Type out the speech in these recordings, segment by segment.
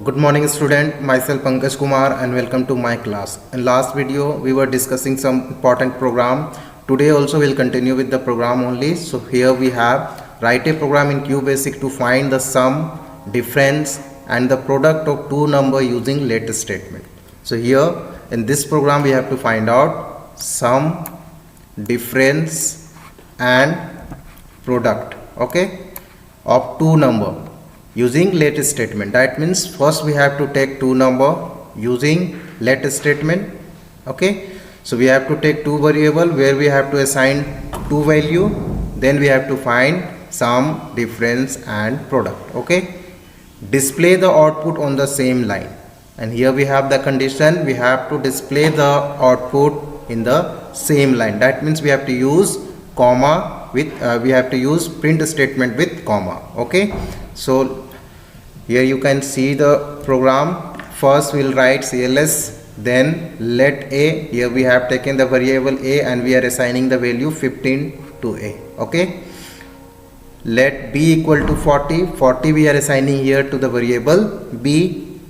Good morning student, myself Pankaj Kumar and welcome to my class. In last video we were discussing some important program. Today also we'll continue with the program only. So here we have write a program in QBasic to find the sum, difference and the product of two number using let statement. So here in this program we have to find out sum, difference and product, okay, of two number using let statement. That means first we have to take two number using let statement, okay. So we have to take two variable where we have to assign two value, then we have to find sum, difference and product, okay. Display the output on the same line, and here we have the condition, we have to display the output in the same line. That means we have to use comma with we have to use print statement with comma, okay. So here you can see the program. First we'll write CLS, then let a, here we have taken the variable a and we are assigning the value 15 to a, okay. Let b equal to 40 we are assigning here to the variable b.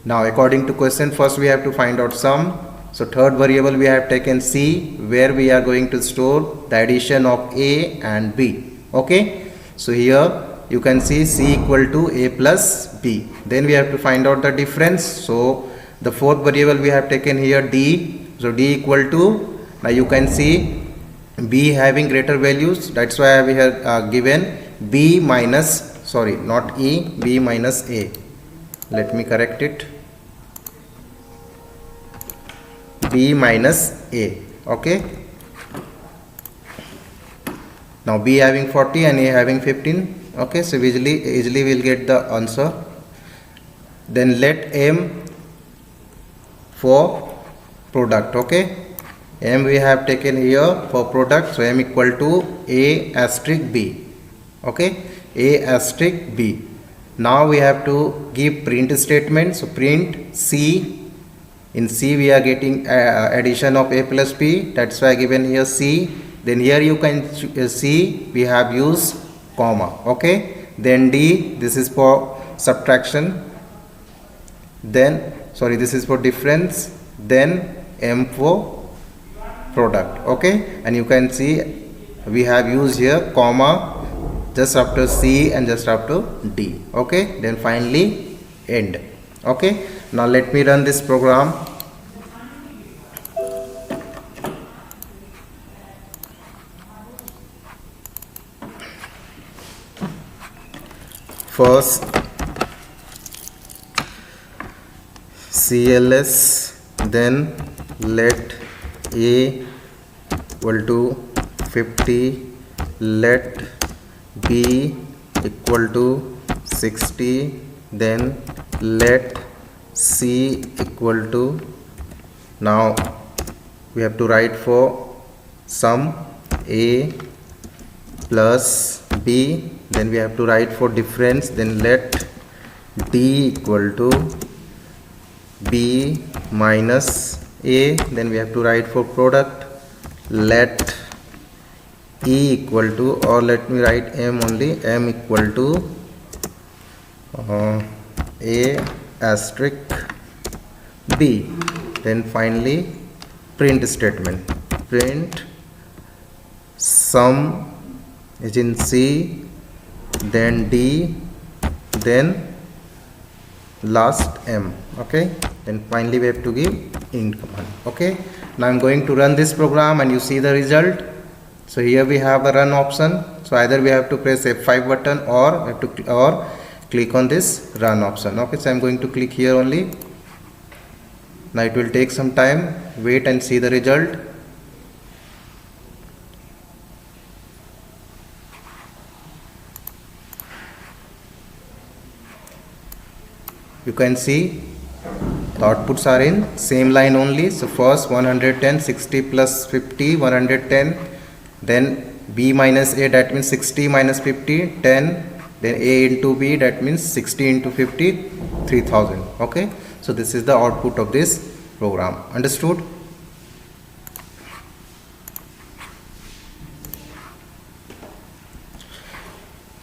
Now according to question, first we have to find out sum. So third variable we have taken c, where we are going to store the addition of a and b, okay. So here you can see c equal to a plus b. Then we have to find out the difference. So the fourth variable we have taken here d. So d equal to, now you can see b having greater values, that's why we have given b minus, sorry not e, b minus a. Let me correct it, b minus a, okay. Now b having 40 and a having 15, okay. So easily we'll get the answer. Then let m for product, okay. M we have taken here for product, so m equal to a asterisk b, okay, a asterisk b. Now we have to give print statement. So print c, in c we are getting addition of a plus b, that's why given here c. Then here you can see we have used comma, okay. Then d, this is for subtraction, then sorry this is for difference, then m for product, okay. And you can see we have used here comma just after c and just after d, okay. Then finally end, okay. Now let me run this program. First CLS, then let a equal to 50, let b equal to 60, then let c equal to, now we have to write for sum a plus b, then we have to write for difference, then let d equal to b minus a, then we have to write for product, let e equal to, or let me write m only, m equal to a asterisk b. Then finally print statement, print sum is in c, then d, then last m, okay. Then finally we have to give int command, okay. Now I'm going to run this program and you see the result. So here we have the run option, so either we have to press F5 button or have to or click on this run option, okay. So I'm going to click here only. Now it will take some time, wait and see the result. You can see the outputs are in same line only. So first 110, 60 plus 50, 110, then b minus a, that means 60 minus 50, 10, then a into b, that means 60 into 50, 3000, okay. So this is the output of this program, understood?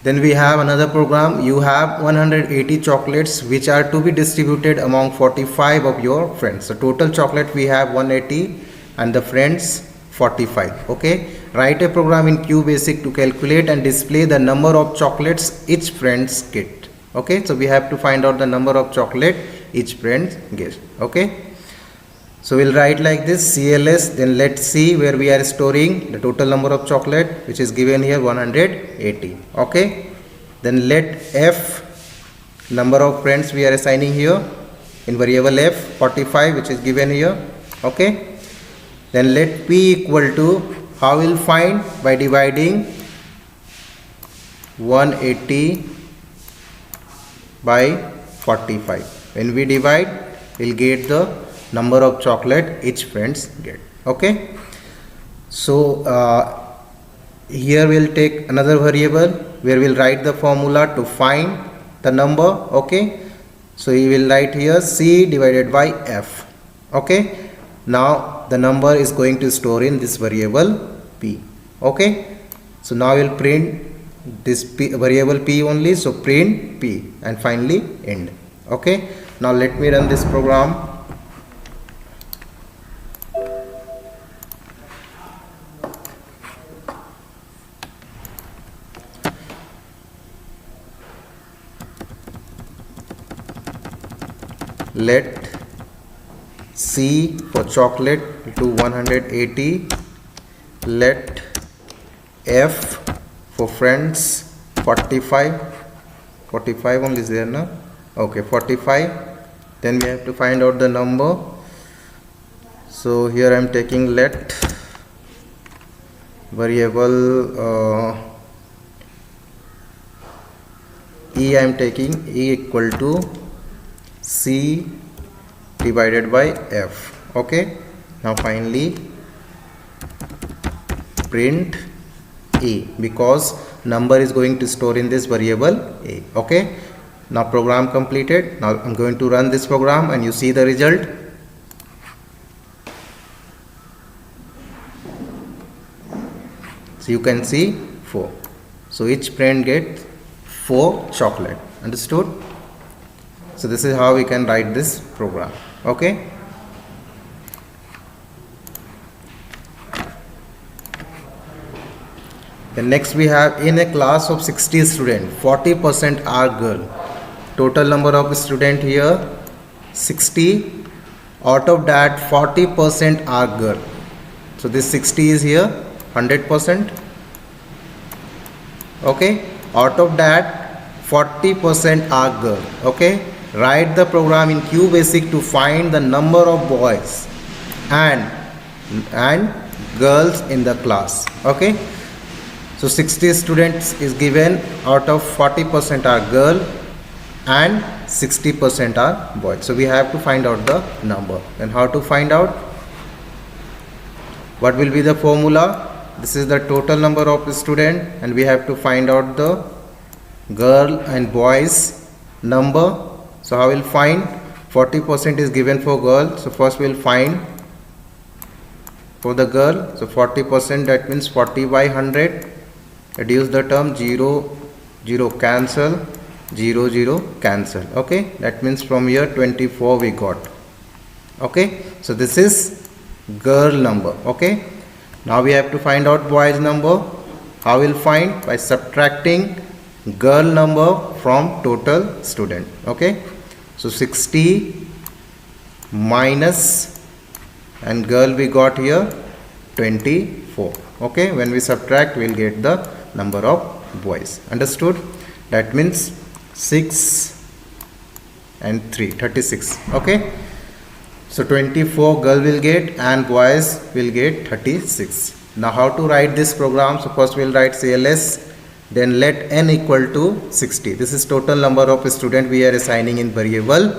Then we have another program. You have 180 chocolates which are to be distributed among 45 of your friends. So total chocolate we have 180 and the friends 45. Okay. Write a program in QBasic to calculate and display the number of chocolates each friends get. Okay. So we have to find out the number of chocolate each friend gets. Okay. So we'll write like this CLS, then let's see where we are storing the total number of chocolate which is given here 180. Okay. Then let F, number of friends we are assigning here in variable F, 45 which is given here. Okay. Then let P equal to, how we'll find? By dividing 180 by 45. When we divide, we'll get the number of chocolate each friends get. Okay. So here we'll take another variable where we'll write the formula to find the number. Okay. So we will write here C divided by F. Okay. Now the number is going to store in this variable P. Okay. So now we'll print this P, variable P only. So print P and finally end. Okay. Now let me run this program. Let C for chocolate to 180, let F for friends 45 only is there now. Okay, 45. Then we have to find out the number. So here I am taking let variable E, I am taking E equal to C divided by F. Okay. Now finally print E because number is going to store in this variable A. Okay. Now program completed. Now I'm going to run this program and you see the result. So you can see 4. So each friend gets 4 chocolate. Understood? So this is how we can write this program. Okay. Then next we have, in a class of 60 students, 40% are girl. Total number of students here 60. Out of that 40% are girl. So this 60 is here 100%. Okay. Out of that 40% are girl. Okay. Write the program in QBasic to find the number of boys and girls in the class. Okay. So 60 students is given, out of 40% are girl and 60% are boys. So we have to find out the number. Then how to find out? What will be the formula? This is the total number of students and we have to find out the girl and boys number. So how will find? 40% is given for girl. So first we'll find for the girl. So 40%, that means 40 by 100. Reduce the term, 0 0 cancel, 0 0 cancel. Okay, that means from here 24 we got. Okay, so this is girl number. Okay, now we have to find out boys number. How will find? By subtracting girl number from total student. Okay, so 60 minus, and girl we got here 24. Okay, when we subtract we'll get the number of boys. Understood? That means 6 and 3, 36. Okay, so 24 girl will get and boys will get 36. Now how to write this program? So first we'll write CLS, then let n equal to 60. This is total number of student we are assigning in variable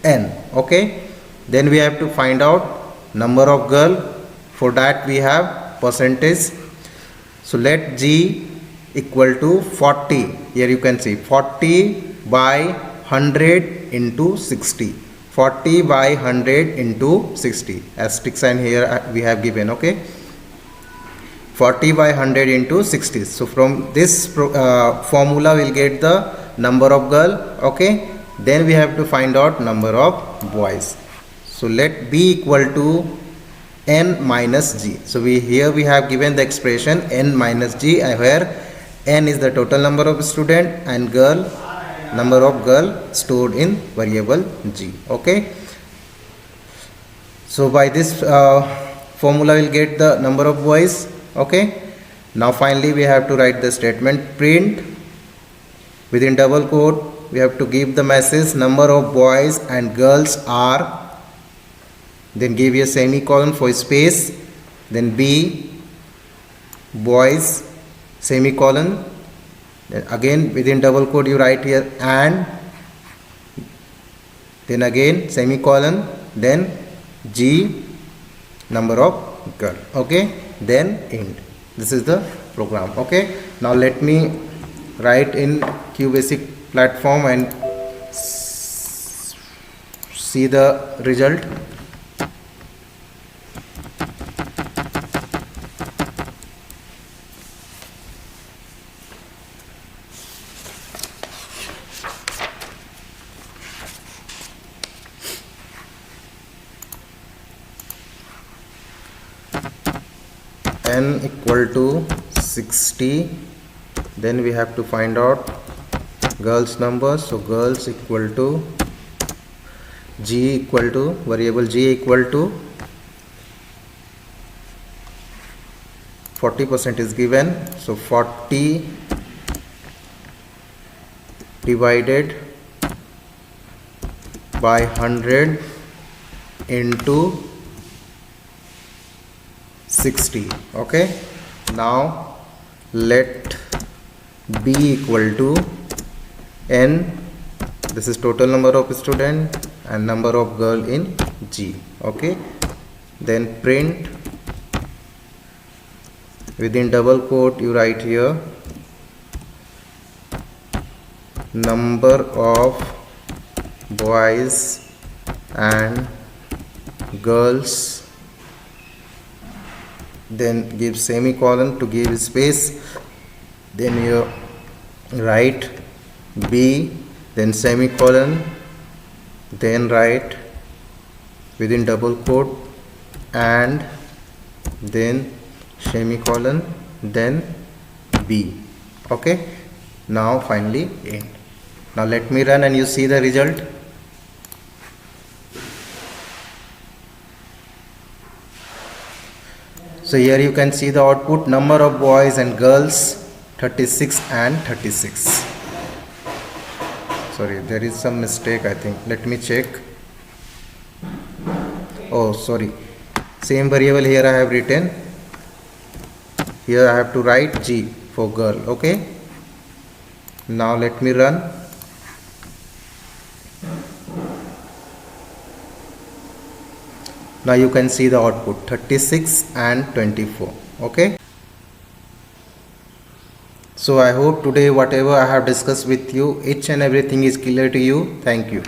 n. Okay, then we have to find out number of girl. For that we have percentage. So let G equal to 40. Here you can see 40 by 100 into 60. 40 by 100 into 60. Asterisk sign here we have given. Okay, 40 by 100 into 60. So from this formula we'll get the number of girl. Okay, then we have to find out number of boys. So let b equal to n minus g. So here we have given the expression n minus g, where n is the total number of student and number of girl stored in variable g. Okay, so by this formula we'll get the number of boys. Okay, now finally we have to write the statement print within double quote. We have to give the message number of boys and girls are, then give a semicolon for space, then b boys semicolon, then again within double quote you write here and, then again semicolon, then g number of girl. Okay, then end. This is the program. Okay, now let me write in QBasic platform and see the result. N equal to 60, then we have to find out girls number. So girls equal to g equal to variable g equal to 40% is given, so 40 divided by 100 into 60. Okay, now let b equal to n, this is total number of student and number of girl in g. Okay, then print within double quote you write here number of boys and girls, then give semicolon to give space, then you write b, then semicolon, then write within double quote and, then semicolon, then b. Okay, now finally end. Now let me run and you see the result. So here you can see the output, number of boys and girls 36 and 36. Sorry, there is some mistake I think. Let me check. Oh sorry, same variable here I have written. Here I have to write G for girl. Okay, now let me run. Now you can see the output 36 and 24. Okay, so I hope today whatever I have discussed with you, each and everything is clear to you. Thank you.